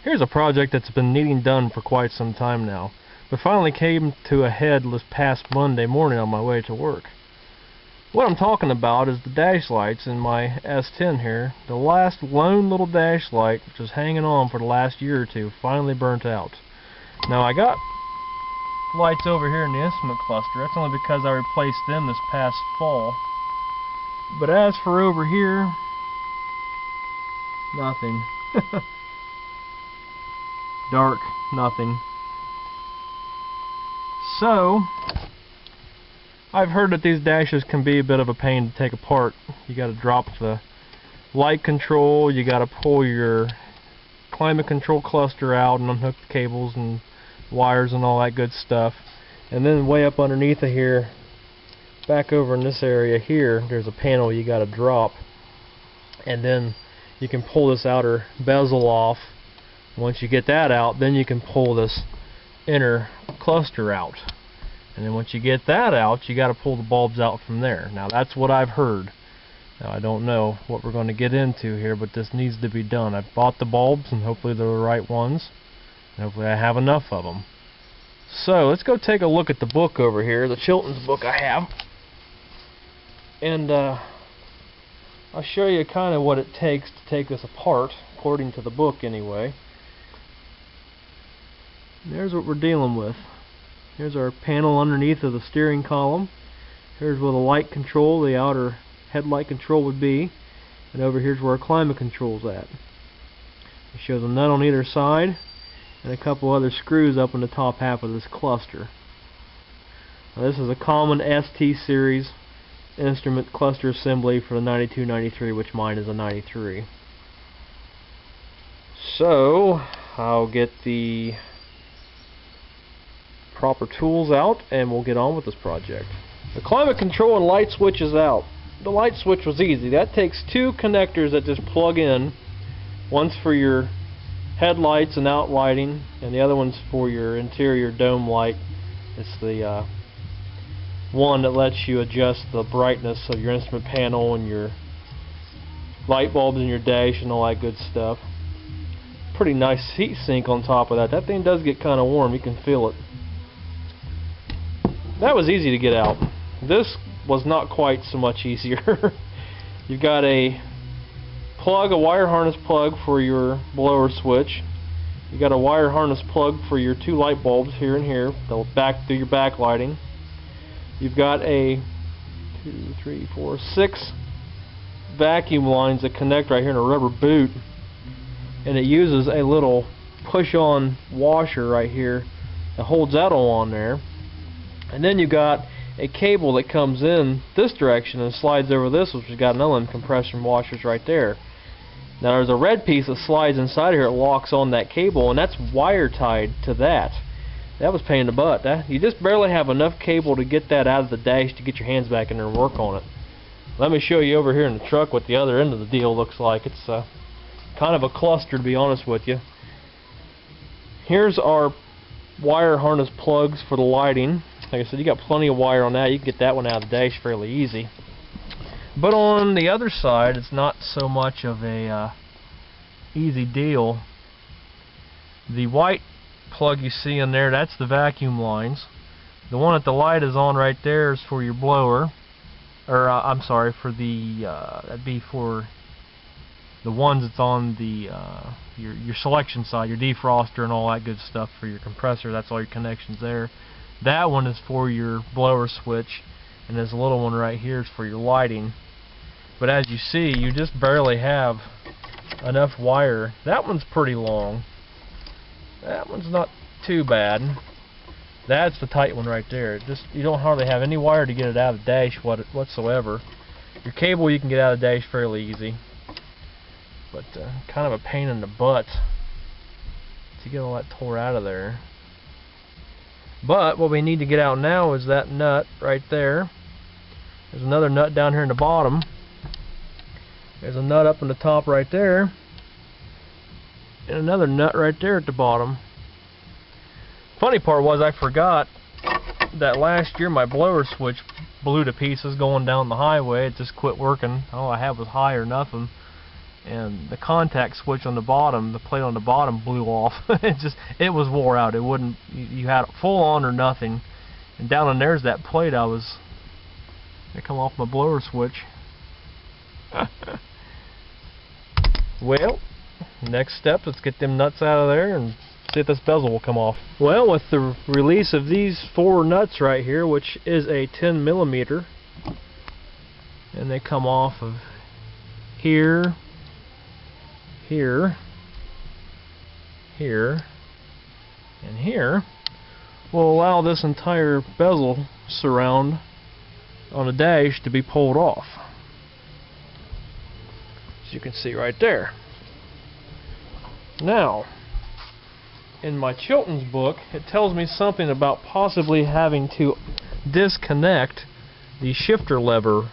Here's a project that's been needing done for quite some time now, but finally came to a head this past Monday morning on my way to work. What I'm talking about is the dash lights in my S10 here. The last lone little dash light, which was hanging on for the last year or two, finally burnt out. Now I got lights over here in the instrument cluster. That's only because I replaced them this past fall. But as for over here, nothing. Dark, nothing. So, I've heard that these dashes can be a bit of a pain to take apart. You got to drop the light control, you got to pull your climate control cluster out and unhook the cables and wires and all that good stuff. And then way up underneath of here, back over in this area here, there's a panel you got to drop. And then you can pull this outer bezel off. Once you get that out, then you can pull this inner cluster out. And then once you get that out, you got to pull the bulbs out from there. Now that's what I've heard. Now I don't know what we're going to get into here, but this needs to be done. I've bought the bulbs, and hopefully they're the right ones. And hopefully I have enough of them. So let's go take a look at the book over here, the Chilton's book I have. And I'll show you kind of what it takes to take this apart, according to the book anyway. There's what we're dealing with. Here's our panel underneath of the steering column. Here's where the light control, the outer headlight control would be. And over here's where our climate control's at. It shows a nut on either side and a couple other screws up in the top half of this cluster. Now this is a common ST series instrument cluster assembly for the 92-93, which mine is a 93. So I'll get the proper tools out and we'll get on with this project. The climate control and light switch is out. The light switch was easy. That takes two connectors that just plug in. One's for your headlights and out lighting, and the other one's for your interior dome light. It's the one that lets you adjust the brightness of your instrument panel and your light bulbs in your dash and all that good stuff. Pretty nice heat sink on top of that. That thing does get kind of warm. You can feel it. That was easy to get out. This was not quite so much easier. You've got a plug, a wire harness plug for your blower switch. You got a wire harness plug for your two light bulbs here and here. They'll do your backlighting. You've got a 6 vacuum lines that connect right here in a rubber boot, and it uses a little push-on washer right here that holds that all on there. And then you got a cable that comes in this direction and slides over this, which has got another compression washers right there. Now there's a red piece that slides inside here. It locks on that cable, and that's wire tied to that. That was a pain in the butt. You just barely have enough cable to get that out of the dash to get your hands back in there and work on it. Let me show you over here in the truck what the other end of the deal looks like. It's kind of a cluster, to be honest with you. Here's our wire harness plugs for the lighting. Like I said, you got plenty of wire on that. You can get that one out of the dash fairly easy. But on the other side, it's not so much of a easy deal. The white plug you see in there, that's the vacuum lines. The one that the light is on right there is for your blower, or I'm sorry, for the that'd be for the ones that's on the your selection side, your defroster and all that good stuff for your compressor. That's all your connections there. That one is for your blower switch, and this little one right here is for your lighting. But as you see, you just barely have enough wire. That one's pretty long. That one's not too bad. That's the tight one right there. You don't hardly have any wire to get it out of the dash whatsoever. Your cable you can get out of the dash fairly easy, but kind of a pain in the butt to get all that tore out of there. But what we need to get out now is that nut right there. There's another nut down here in the bottom. There's a nut up in the top right there, and another nut right there at the bottom. Funny part was I forgot that last year my blower switch blew to pieces going down the highway. It just quit working. All I had was high or nothing. and the contact switch on the bottom, the plate on the bottom blew off. It was wore out. It wouldn't, you had it full on or nothing. And down in there's that plate it come off my blower switch. Well, next step, let's get them nuts out of there and see if this bezel will come off. Well, with the release of these 4 nuts right here, which is a 10mm, and they come off of here, here, here, and here, will allow this entire bezel surround on the dash to be pulled off. As you can see right there. Now, in my Chilton's book, it tells me something about possibly having to disconnect the shifter lever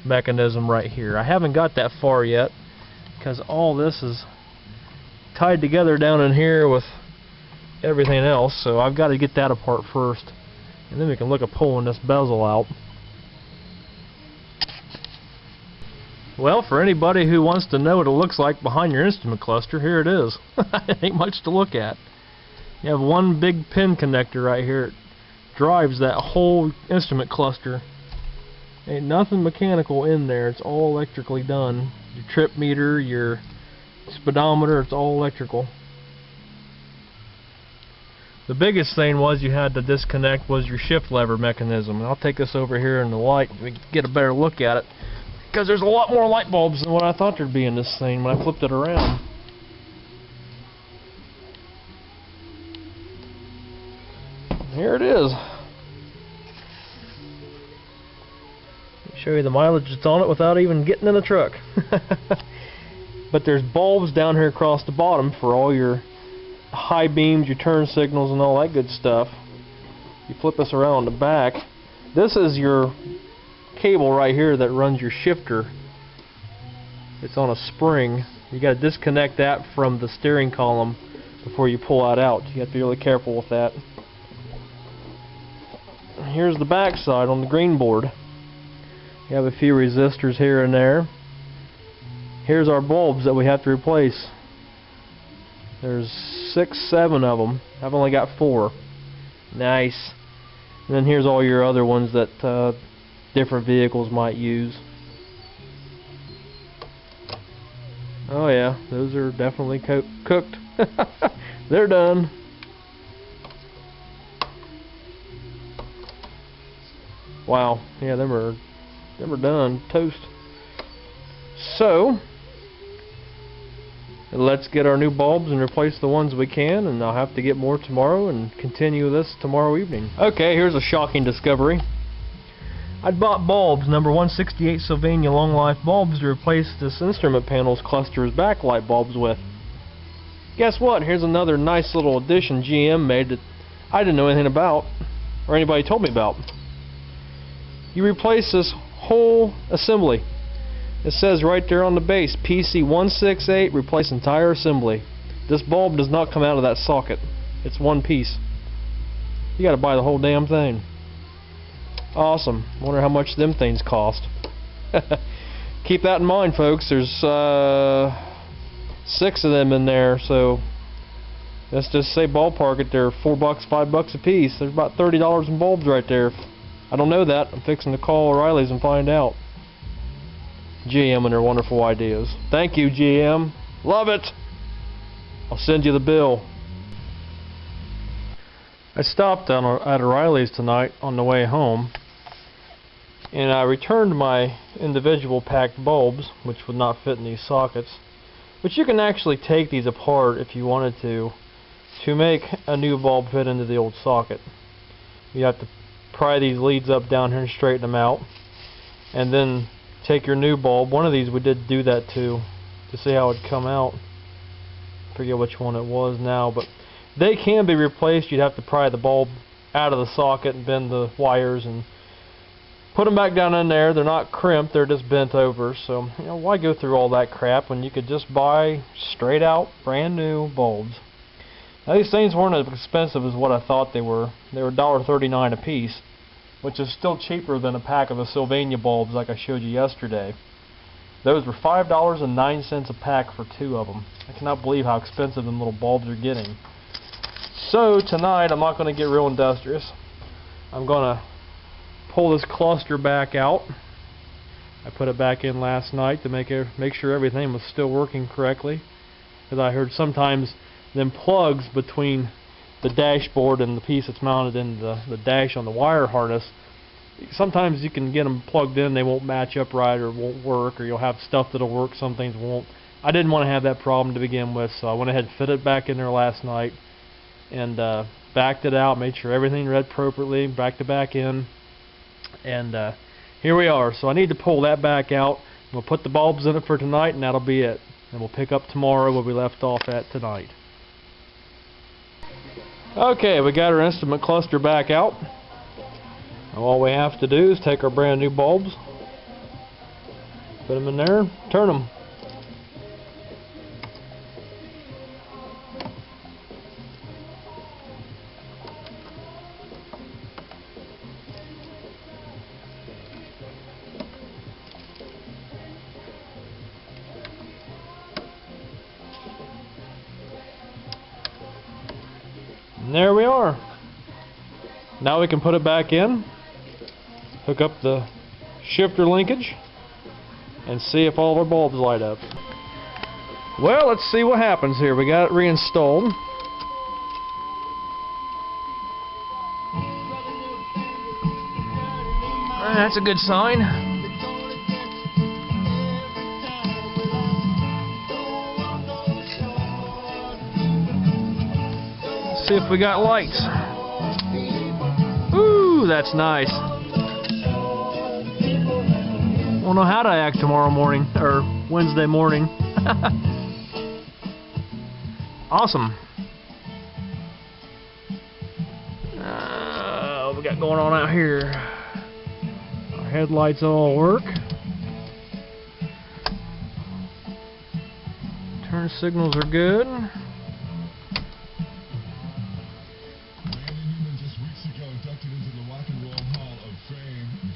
mechanism right here. I haven't got that far yet because all this is tied together down in here with everything else, so I've got to get that apart first, and then we can look at pulling this bezel out. Well, for anybody who wants to know what it looks like behind your instrument cluster, here it is. It ain't much to look at. You have one big pin connector right here. It drives that whole instrument cluster. Ain't nothing mechanical in there. It's all electrically done. Your trip meter, your speedometer, it's all electrical. The biggest thing was you had to disconnect was your shift lever mechanism. And I'll take this over here in the light and we can get a better look at it. Because there's a lot more light bulbs than what I thought there'd be in this thing when I flipped it around. Here it is. Show you the mileage that's on it without even getting in the truck. But there's bulbs down here across the bottom for all your high beams, your turn signals, and all that good stuff. You flip this around on the back. This is your cable right here that runs your shifter. It's on a spring. You got to disconnect that from the steering column before you pull that out. You have to be really careful with that. Here's the back side on the green board. You have a few resistors here and there. Here's our bulbs that we have to replace. There's 6, 7 of them. I've only got 4. Nice. And then here's all your other ones that different vehicles might use. Oh yeah, those are definitely cooked. They're done. Wow, yeah, them are done. Toast. So, let's get our new bulbs and replace the ones we can, and I'll have to get more tomorrow and continue this tomorrow evening. Okay, here's a shocking discovery. I'd bought bulbs, number 168 Sylvania long life bulbs, to replace this instrument panel's cluster's backlight bulbs with. Guess what? Here's another nice little addition GM made that I didn't know anything about, or anybody told me about. You replace this whole assembly. It says right there on the base, PC168, replace entire assembly. This bulb does not come out of that socket. It's one piece. You gotta buy the whole damn thing. Awesome. Wonder how much them things cost. Keep that in mind, folks. There's 6 of them in there, so let's just say ballpark it. They're $4, $5 a piece. There's about $30 in bulbs right there. I don't know that. I'm fixing to call O'Reilly's and find out. GM and their wonderful ideas. Thank you, GM. Love it. I'll send you the bill. I stopped at O'Reilly's tonight on the way home, and I returned my individual packed bulbs, which would not fit in these sockets. But you can actually take these apart if you wanted to make a new bulb fit into the old socket. You have to pry these leads up down here and straighten them out, and then take your new bulb. One of these we did do that to see how it'd come out. I forget which one it was now, but they can be replaced. You'd have to pry the bulb out of the socket and bend the wires and put them back down in there. They're not crimped, they're just bent over. So, you know, why go through all that crap when you could just buy straight out brand new bulbs? Now, these things weren't as expensive as what I thought they were. They were $1.39 a piece, which is still cheaper than a pack of the Sylvania bulbs like I showed you yesterday. Those were $5.09 a pack for 2 of them. I cannot believe how expensive them little bulbs are getting. So tonight I'm not going to get real industrious. I'm going to pull this cluster back out. I put it back in last night to make sure everything was still working correctly. Because I heard sometimes them plugs between the dashboard and the piece that's mounted in the dash on the wire harness, sometimes you can get them plugged in, they won't match up right or won't work, or you'll have stuff that'll work, some things won't. I didn't want to have that problem to begin with, so I went ahead and fit it back in there last night and backed it out, made sure everything read appropriately, backed it back in, and here we are. So I need to pull that back out. We'll put the bulbs in it for tonight, and that'll be it. And we'll pick up tomorrow where we left off at tonight. Okay, we got our instrument cluster back out. All we have to do is take our brand new bulbs, put them in there, turn them. And there we are. Now we can put it back in, hook up the shifter linkage, and see if all of our bulbs light up. Well, let's see what happens here. We got it reinstalled. That's a good sign. See if we got lights. Ooh, that's nice. Won't know how to act tomorrow morning, or Wednesday morning. Awesome. What we got going on out here? Our headlights all work. Turn signals are good.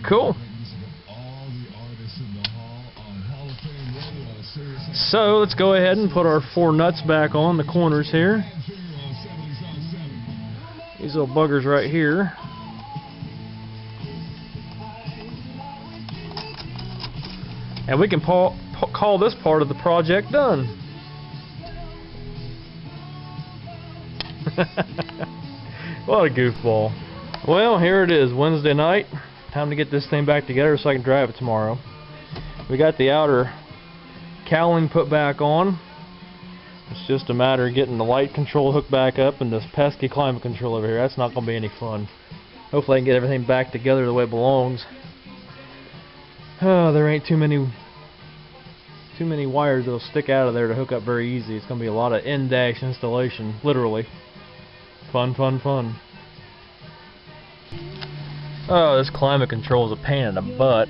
Cool. So let's go ahead and put our 4 nuts back on the corners here. These little buggers right here. And we can call this part of the project done. What a goofball. Well, here it is, Wednesday night. Time to get this thing back together so I can drive it tomorrow. We got the outer cowling put back on. It's just a matter of getting the light control hooked back up and this pesky climate control over here. That's not going to be any fun. Hopefully I can get everything back together the way it belongs. Oh, there ain't too many wires that'll stick out of there to hook up very easy. It's going to be a lot of in-dash installation, literally. Fun, fun, fun. Oh, this climate control is a pain in the butt.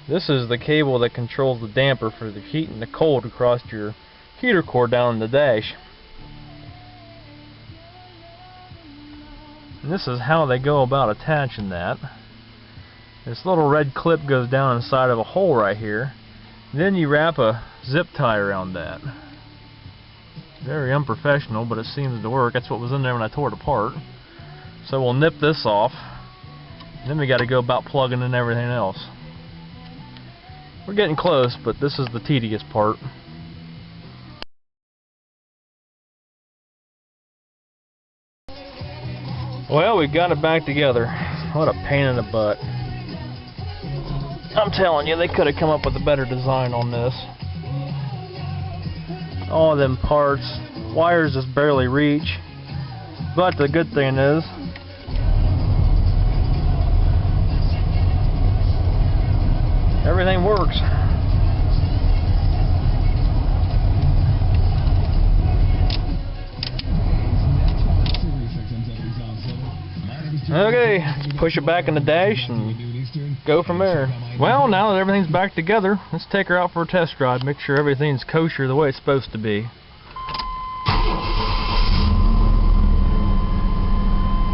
This is the cable that controls the damper for the heat and the cold across your heater cord down in the dash. And this is how they go about attaching that. This little red clip goes down inside of a hole right here. Then you wrap a zip tie around that. Very unprofessional, but it seems to work. That's what was in there when I tore it apart. So we'll nip this off. Then we got to go about plugging in everything else. We're getting close, but this is the tedious part. Well, we got it back together. What a pain in the butt. I'm telling you, they could have come up with a better design on this. All of them parts, wires just barely reach. But the good thing is, everything works. Okay, push it back in the dash and go from there. Well, now that everything's back together, let's take her out for a test drive, make sure everything's kosher the way it's supposed to be.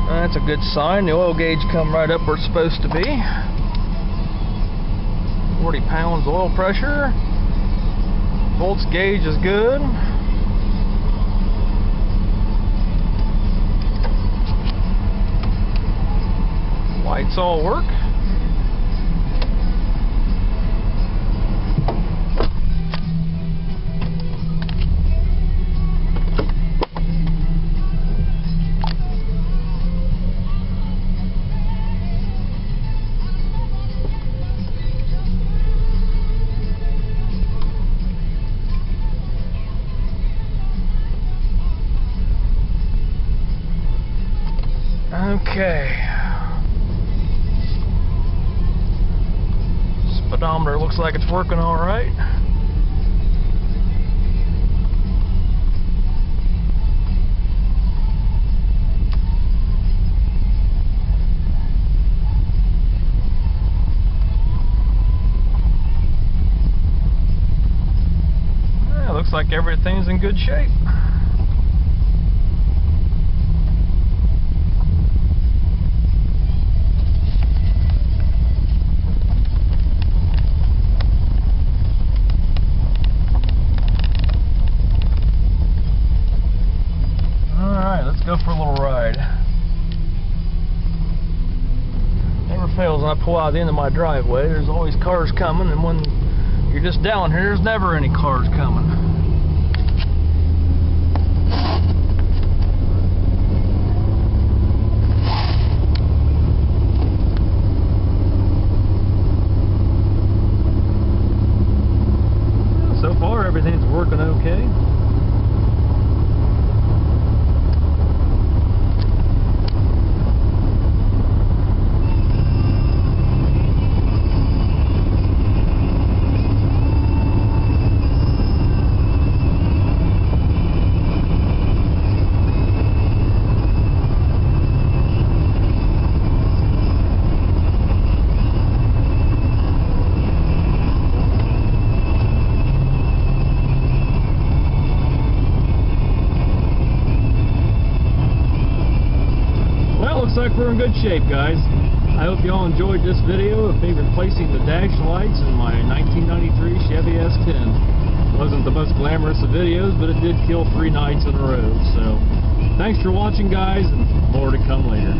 That's a good sign. The oil gauge come right up where it's supposed to be. 49 40 pounds oil pressure. Volts gauge is good. Lights all work. Okay. Speedometer looks like it's working all right. Yeah, looks like everything's in good shape. Let's go for a little ride. Never fails when I pull out the end of my driveway. There's always cars coming, and when you're just down here, there's never any cars coming. So far, everything's working okay. Looks like we're in good shape, guys. I hope you all enjoyed this video of me replacing the dash lights in my 1993 Chevy S10. Wasn't the most glamorous of videos, but it did kill 3 nights in a row. So, thanks for watching, guys, and more to come later.